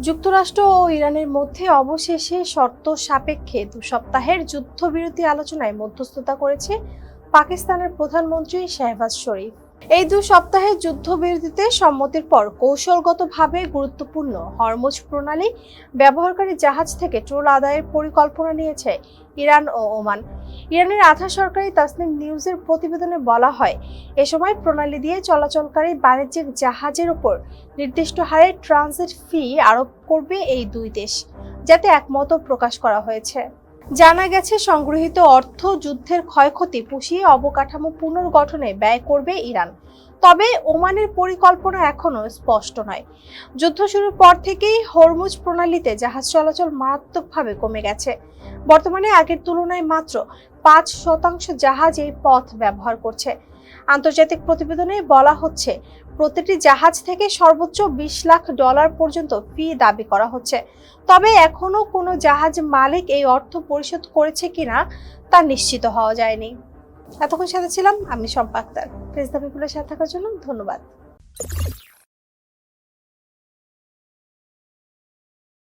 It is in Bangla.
যুক্তরাষ্ট্র ও ইরানের মধ্যে অবশেষে শর্ত সাপেক্ষে 2 সপ্তাহের যুদ্ধবিরতি আলোচনায় মধ্যস্থতা করেছে পাকিস্তানের প্রধানমন্ত্রী শাহবাজ শরীফ। এই 2 সপ্তাহের যুদ্ধবিরতিতে সম্মতির পর কৌশলগতভাবে গুরুত্বপূর্ণ হরমুজ প্রণালী ব্যবহারকারী জাহাজ থেকে টোল আদায়ের পরিকল্পনা নিয়েছে ইরান ও ওমান। ইরানের আধা সরকারি তাসনিম নিউজের প্রতিবেদনে বলা হয়, এ সময় প্রণালী দিয়ে চলাচলকারী বাণিজ্যিক জাহাজের উপর নির্দিষ্ট হারে ট্রানজিট ফি আরোপ করবে এই দুই দেশ, যাতে একমত প্রকাশ করা হয়েছে। জানা গেছে, সংগৃহীত অর্থ যুদ্ধের ক্ষয়ক্ষতি পুষিয়ে অবকাঠামো পুনর্গঠনে ব্যয় করবে ইরান। তবে ওমানের পরিকল্পনা এখনো স্পষ্ট নয়। যুদ্ধ শুরুর পর থেকেই হরমুজ প্রণালীতে জাহাজ চলাচল মারাত্মকভাবে কমে গেছে। বর্তমানে আগের তুলনায় মাত্র 5% জাহাজ এই পথ ব্যবহার করছে। আন্তর্জাতিক প্রতিবেদনে বলা হচ্ছে, প্রতিটি জাহাজ থেকে সর্বোচ্চ $20 লাখ পর্যন্ত ফি দাবি করা হচ্ছে। তবে এখনো কোনো জাহাজ মালিক এই অর্থ পরিশোধ করেছে কিনা তা নিশ্চিত হওয়া যায়নি। এতক্ষণ সাথে ছিলাম আমি শম্পা আক্তার। ফেস দ্য পিপলের সাথে থাকার জন্য ধন্যবাদ।